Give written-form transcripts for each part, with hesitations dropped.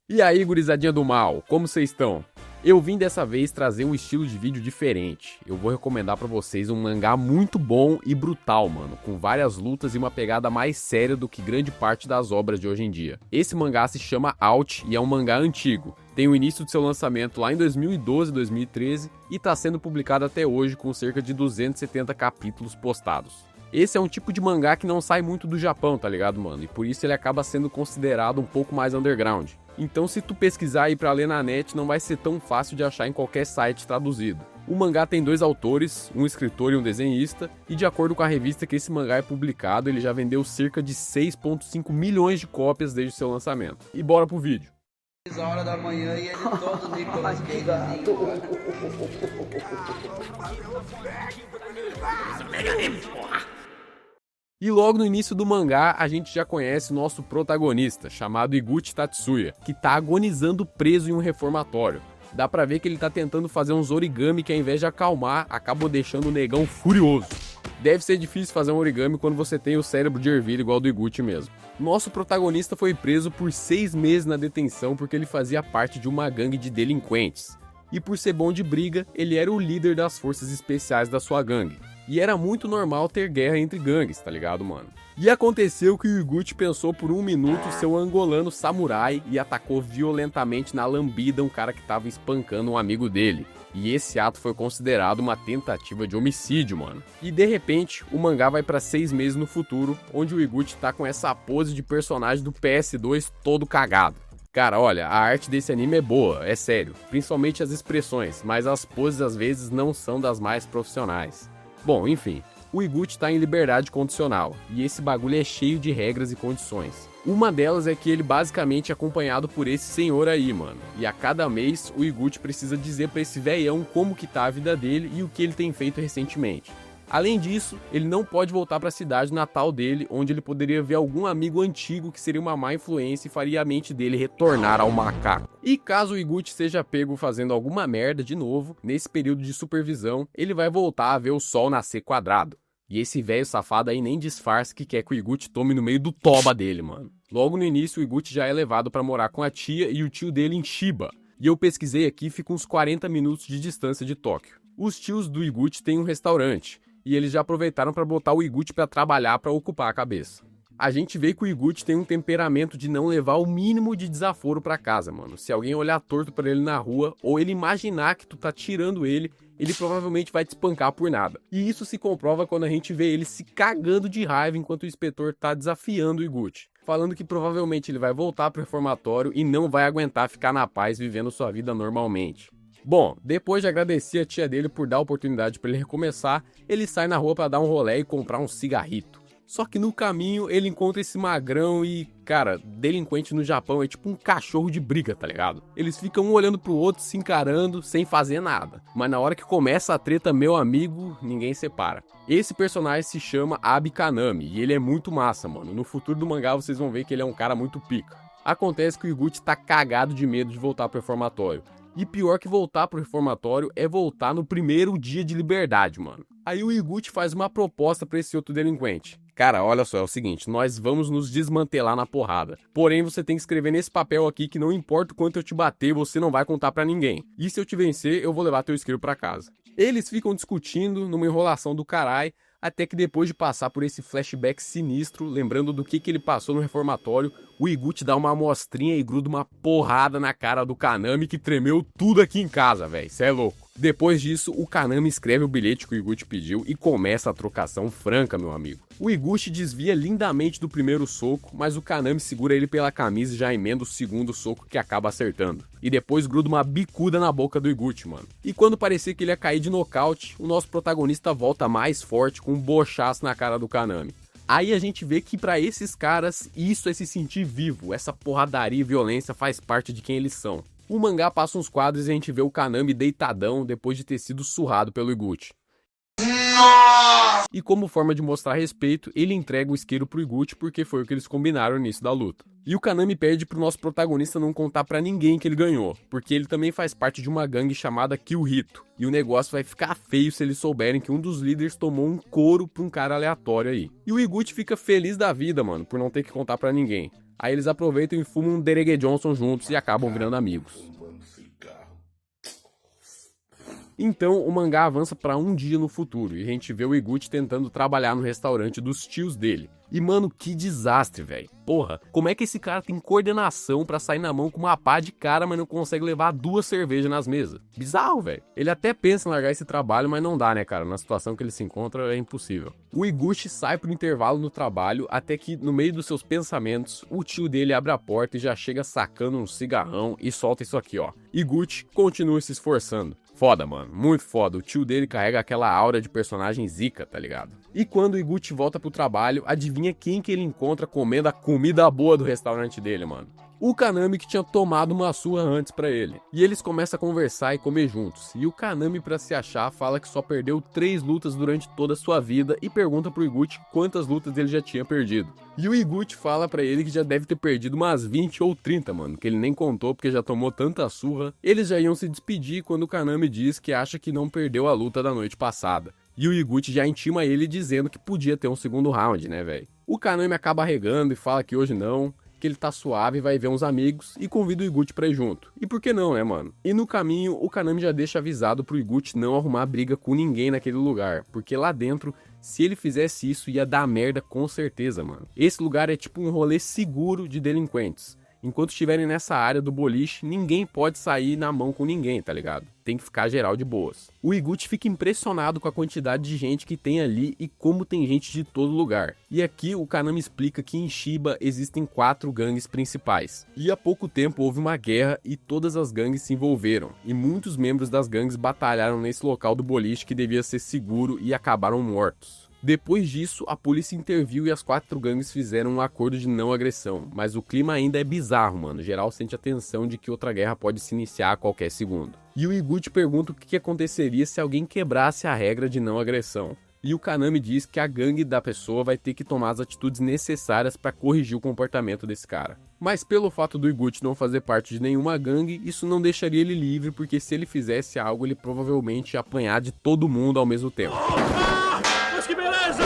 E aí, gurizadinha do mal, como vocês estão? Eu vim dessa vez trazer um estilo de vídeo diferente. Eu vou recomendar pra vocês um mangá muito bom e brutal, mano, com várias lutas e uma pegada mais séria do que grande parte das obras de hoje em dia. Esse mangá se chama Out e é um mangá antigo. Tem o início de seu lançamento lá em 2012, 2013 e tá sendo publicado até hoje com cerca de 270 capítulos postados. Esse é um tipo de mangá que não sai muito do Japão, tá ligado, mano? E por isso ele acaba sendo considerado um pouco mais underground. Então se tu pesquisar aí pra ler na net, não vai ser tão fácil de achar em qualquer site traduzido. O mangá tem dois autores, um escritor e um desenhista, e de acordo com a revista que esse mangá é publicado, ele já vendeu cerca de 6,5 milhões de cópias desde seu lançamento. E bora pro vídeo. 6 horas da manhã e ele todo Nicolas Cagezinho. E logo no início do mangá, a gente já conhece o nosso protagonista, chamado Higuchi Tatsuya, que tá agonizando preso em um reformatório. Dá pra ver que ele tá tentando fazer uns origami que ao invés de acalmar, acabou deixando o negão furioso. Deve ser difícil fazer um origami quando você tem o cérebro de ervilha igual do Higuchi mesmo. Nosso protagonista foi preso por 6 meses na detenção porque ele fazia parte de uma gangue de delinquentes. E por ser bom de briga, ele era o líder das forças especiais da sua gangue. E era muito normal ter guerra entre gangues, tá ligado, mano? E aconteceu que o Higuchi pensou por um minuto ser um angolano samurai e atacou violentamente na lambida um cara que tava espancando um amigo dele. E esse ato foi considerado uma tentativa de homicídio, mano. E de repente, o mangá vai pra 6 meses no futuro, onde o Higuchi tá com essa pose de personagem do PS2 todo cagado. Cara, olha, a arte desse anime é boa, é sério, principalmente as expressões, mas as poses às vezes não são das mais profissionais. Bom, enfim, o Higuchi tá em liberdade condicional, e esse bagulho é cheio de regras e condições. Uma delas é que ele basicamente é acompanhado por esse senhor aí, mano. E a cada mês, o Higuchi precisa dizer pra esse velhão como que tá a vida dele e o que ele tem feito recentemente. Além disso, ele não pode voltar para a cidade natal dele, onde ele poderia ver algum amigo antigo que seria uma má influência e faria a mente dele retornar ao macaco. E caso o Higuchi seja pego fazendo alguma merda de novo, nesse período de supervisão, ele vai voltar a ver o sol nascer quadrado. E esse velho safado aí nem disfarça que quer que o Higuchi tome no meio do toba dele, mano. Logo no início, o Higuchi já é levado para morar com a tia e o tio dele em Shiba. E eu pesquisei aqui, fica uns 40 minutos de distância de Tóquio. Os tios do Higuchi têm um restaurante. E eles já aproveitaram para botar o Higuchi para trabalhar para ocupar a cabeça. A gente vê que o Higuchi tem um temperamento de não levar o mínimo de desaforo para casa, mano. Se alguém olhar torto para ele na rua ou ele imaginar que tu tá tirando ele, ele provavelmente vai te espancar por nada. E isso se comprova quando a gente vê ele se cagando de raiva enquanto o inspetor tá desafiando o Higuchi, falando que provavelmente ele vai voltar pro reformatório e não vai aguentar ficar na paz vivendo sua vida normalmente. Bom, depois de agradecer a tia dele por dar a oportunidade para ele recomeçar, ele sai na rua para dar um rolê e comprar um cigarrito. Só que no caminho ele encontra esse magrão e, cara, delinquente no Japão é tipo um cachorro de briga, tá ligado? Eles ficam um olhando pro outro, se encarando, sem fazer nada. Mas na hora que começa a treta, meu amigo, ninguém separa. Esse personagem se chama Abi Kanami e ele é muito massa, mano. No futuro do mangá vocês vão ver que ele é um cara muito pica. Acontece que o Higuchi tá cagado de medo de voltar pro reformatório. E pior que voltar pro reformatório é voltar no primeiro dia de liberdade, mano. Aí o Higuchi faz uma proposta pra esse outro delinquente. Cara, olha só, é o seguinte, nós vamos nos desmantelar na porrada. Porém, você tem que escrever nesse papel aqui que não importa o quanto eu te bater, você não vai contar pra ninguém. E se eu te vencer, eu vou levar teu isqueiro pra casa. Eles ficam discutindo numa enrolação do caralho, até que depois de passar por esse flashback sinistro, lembrando do que ele passou no reformatório, o Higuchi dá uma amostrinha e gruda uma porrada na cara do Kanami que tremeu tudo aqui em casa, velho. Cê é louco. Depois disso, o Kanami escreve o bilhete que o Higuchi pediu e começa a trocação franca, meu amigo. O Higuchi desvia lindamente do primeiro soco, mas o Kanami segura ele pela camisa e já emenda o segundo soco que acaba acertando. E depois gruda uma bicuda na boca do Higuchi, mano. E quando parecia que ele ia cair de nocaute, o nosso protagonista volta mais forte com um bochaço na cara do Kanami. Aí a gente vê que pra esses caras, isso é se sentir vivo, essa porradaria e violência faz parte de quem eles são. O mangá passa uns quadros e a gente vê o Kanami deitadão depois de ter sido surrado pelo Higuchi. E como forma de mostrar respeito, ele entrega o isqueiro pro Higuchi porque foi o que eles combinaram no início da luta. E o Kanami pede pro nosso protagonista não contar pra ninguém que ele ganhou, porque ele também faz parte de uma gangue chamada Kyuhito. E o negócio vai ficar feio se eles souberem que um dos líderes tomou um couro pra um cara aleatório aí. E o Higuchi fica feliz da vida, mano, por não ter que contar pra ninguém. Aí eles aproveitam e fumam um Derege Johnson juntos e acabam virando amigos. Então o mangá avança para um dia no futuro e a gente vê o Iguchi tentando trabalhar no restaurante dos tios dele. E mano, que desastre, velho. Porra, como é que esse cara tem coordenação pra sair na mão com uma pá de cara, mas não consegue levar 2 cervejas nas mesas? Bizarro, velho. Ele até pensa em largar esse trabalho, mas não dá, né, cara? Na situação que ele se encontra é impossível. O Iguchi sai pro intervalo no trabalho, até que no meio dos seus pensamentos, o tio dele abre a porta e já chega sacando um cigarrão e solta isso aqui, ó. Iguchi continua se esforçando. Foda, mano, muito foda. O tio dele carrega aquela aura de personagem zica, tá ligado? E quando o Iguchi volta pro trabalho, adivinha quem que ele encontra comendo a comida boa do restaurante dele, mano? O Kanami, que tinha tomado uma surra antes pra ele. E eles começam a conversar e comer juntos. E o Kanami, pra se achar, fala que só perdeu 3 lutas durante toda a sua vida e pergunta pro Iguchi quantas lutas ele já tinha perdido. E o Iguchi fala pra ele que já deve ter perdido umas 20 ou 30, mano, que ele nem contou porque já tomou tanta surra. Eles já iam se despedir quando o Kanami diz que acha que não perdeu a luta da noite passada. E o Iguchi já intima ele dizendo que podia ter um segundo round, né, velho? O Kanami acaba arregando e fala que hoje não, que ele tá suave, vai ver uns amigos e convida o Iguchi pra ir junto. E por que não, né, mano? E no caminho, o Kanami já deixa avisado pro Iguchi não arrumar briga com ninguém naquele lugar, porque lá dentro, se ele fizesse isso, ia dar merda com certeza, mano. Esse lugar é tipo um rolê seguro de delinquentes. Enquanto estiverem nessa área do boliche, ninguém pode sair na mão com ninguém, tá ligado? Tem que ficar geral de boas. O Iguchi fica impressionado com a quantidade de gente que tem ali e como tem gente de todo lugar. E aqui o Kanami explica que em Shiba existem 4 gangues principais. E há pouco tempo houve uma guerra e todas as gangues se envolveram. E muitos membros das gangues batalharam nesse local do boliche que devia ser seguro e acabaram mortos. Depois disso, a polícia interviu e as 4 gangues fizeram um acordo de não agressão, mas o clima ainda é bizarro, mano. Geral sente a tensão de que outra guerra pode se iniciar a qualquer segundo. E o Iguchi pergunta o que aconteceria se alguém quebrasse a regra de não agressão. E o Kanami diz que a gangue da pessoa vai ter que tomar as atitudes necessárias para corrigir o comportamento desse cara. Mas pelo fato do Iguchi não fazer parte de nenhuma gangue, isso não deixaria ele livre, porque se ele fizesse algo, ele provavelmente ia apanhar de todo mundo ao mesmo tempo. Que beleza!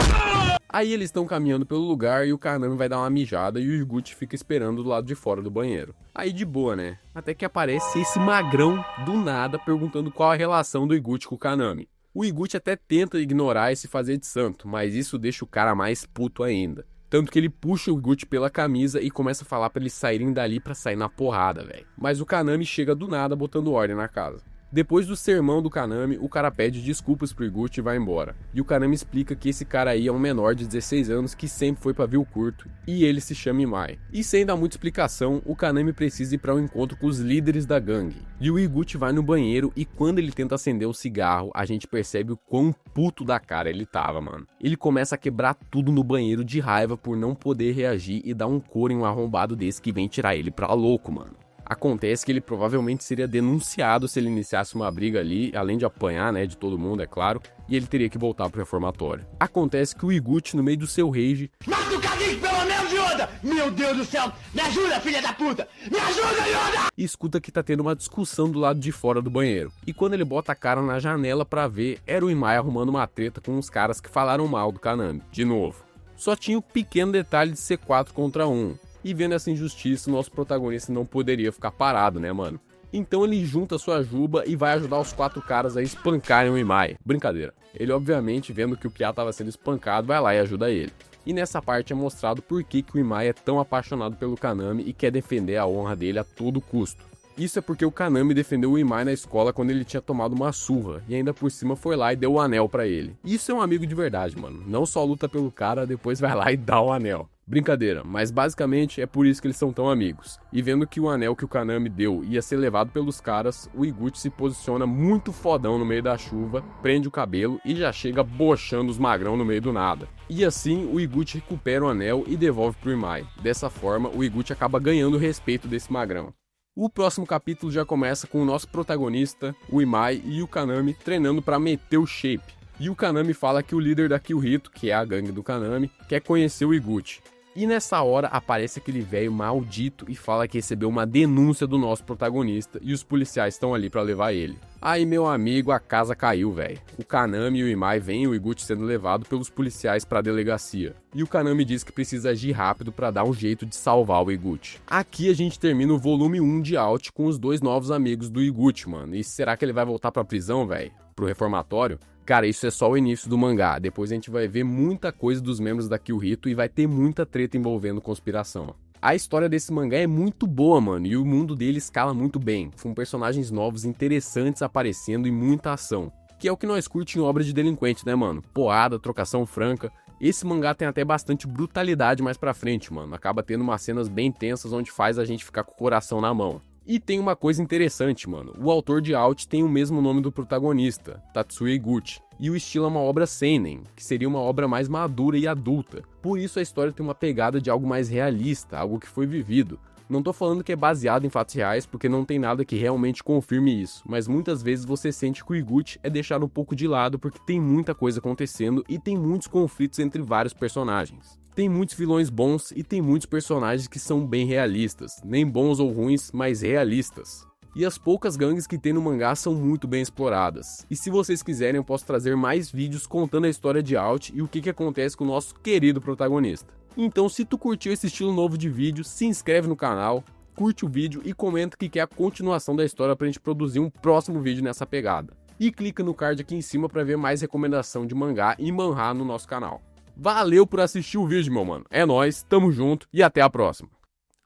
Aí eles estão caminhando pelo lugar e o Kanami vai dar uma mijada e o Iguchi fica esperando do lado de fora do banheiro. Aí de boa, né? Até que aparece esse magrão do nada perguntando qual a relação do Iguchi com o Kanami. O Iguchi até tenta ignorar e se fazer de santo, mas isso deixa o cara mais puto ainda. Tanto que ele puxa o Iguchi pela camisa e começa a falar pra eles saírem dali pra sair na porrada, velho. Mas o Kanami chega do nada botando ordem na casa. Depois do sermão do Kanami, o cara pede desculpas pro Iguchi e vai embora. E o Kanami explica que esse cara aí é um menor de 16 anos que sempre foi pavio curto, e ele se chama Imai. E sem dar muita explicação, o Kanami precisa ir para um encontro com os líderes da gangue. E o Iguchi vai no banheiro e quando ele tenta acender um cigarro, a gente percebe o quão puto da cara ele tava, mano. Ele começa a quebrar tudo no banheiro de raiva por não poder reagir e dá um couro em um arrombado desse que vem tirar ele pra louco, mano. Acontece que ele provavelmente seria denunciado se ele iniciasse uma briga ali, além de apanhar, né, de todo mundo, é claro, e ele teria que voltar pro reformatório. Acontece que o Iguchi, no meio do seu rage... Mata o Kageki, pelo menos, Yoda! Meu Deus do céu! Me ajuda, filha da puta! Me ajuda, Yoda! E escuta que tá tendo uma discussão do lado de fora do banheiro. E quando ele bota a cara na janela pra ver, era o Imai arrumando uma treta com uns caras que falaram mal do Kanami, de novo. Só tinha o pequeno detalhe de ser 4 contra 1. E vendo essa injustiça, o nosso protagonista não poderia ficar parado, né, mano? Então ele junta sua juba e vai ajudar os 4 caras a espancarem o Imai. Brincadeira. Ele, obviamente, vendo que o Kya tava sendo espancado, vai lá e ajuda ele. E nessa parte é mostrado por que o Imai é tão apaixonado pelo Kanami e quer defender a honra dele a todo custo. Isso é porque o Kanami defendeu o Imai na escola quando ele tinha tomado uma surra, e ainda por cima foi lá e deu o anel pra ele. Isso é um amigo de verdade, mano. Não só luta pelo cara, depois vai lá e dá o anel. Brincadeira, mas basicamente é por isso que eles são tão amigos. E vendo que o anel que o Kanami deu ia ser levado pelos caras, o Iguchi se posiciona muito fodão no meio da chuva, prende o cabelo e já chega bochando os magrão no meio do nada. E assim o Iguchi recupera o anel e devolve pro Imai. Dessa forma, o Iguchi acaba ganhando o respeito desse magrão. O próximo capítulo já começa com o nosso protagonista, o Imai e o Kanami treinando pra meter o shape. E o Kanami fala que o líder da Kyuhito, que é a gangue do Kanami, quer conhecer o Iguchi. E nessa hora aparece aquele velho maldito e fala que recebeu uma denúncia do nosso protagonista e os policiais estão ali pra levar ele. Aí, meu amigo, a casa caiu, velho. O Kanami e o Imai veem o Iguchi sendo levado pelos policiais pra delegacia. E o Kanami diz que precisa agir rápido pra dar um jeito de salvar o Iguchi. Aqui a gente termina o volume 1 de Out com os dois novos amigos do Iguchi, mano. E será que ele vai voltar pra prisão, velho? Pro reformatório? Cara, isso é só o início do mangá, depois a gente vai ver muita coisa dos membros da Kyuhito e vai ter muita treta envolvendo conspiração. A história desse mangá é muito boa, mano, e o mundo dele escala muito bem, com personagens novos interessantes aparecendo e muita ação. Que é o que nós curte em obra de delinquente, né, mano? Porrada, trocação franca. Esse mangá tem até bastante brutalidade mais pra frente, mano. Acaba tendo umas cenas bem tensas onde faz a gente ficar com o coração na mão. E tem uma coisa interessante, mano. O autor de Out tem o mesmo nome do protagonista, Tatsuya Iguchi. E o estilo é uma obra seinen, que seria uma obra mais madura e adulta. Por isso a história tem uma pegada de algo mais realista, algo que foi vivido. Não tô falando que é baseado em fatos reais, porque não tem nada que realmente confirme isso, mas muitas vezes você sente que o Iguchi é deixado um pouco de lado porque tem muita coisa acontecendo e tem muitos conflitos entre vários personagens. Tem muitos vilões bons e tem muitos personagens que são bem realistas, nem bons ou ruins, mas realistas. E as poucas gangues que tem no mangá são muito bem exploradas. E se vocês quiserem eu posso trazer mais vídeos contando a história de Out e o que acontece com o nosso querido protagonista. Então se tu curtiu esse estilo novo de vídeo, se inscreve no canal, curte o vídeo e comenta que quer a continuação da história pra gente produzir um próximo vídeo nessa pegada. E clica no card aqui em cima pra ver mais recomendação de mangá e manhwa no nosso canal. Valeu por assistir o vídeo, meu mano. É nóis, tamo junto e até a próxima.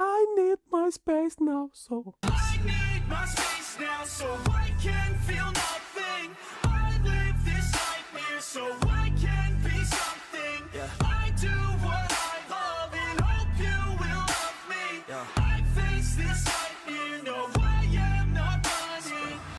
I need my space now, so... I need my space now, so I can feel nothing.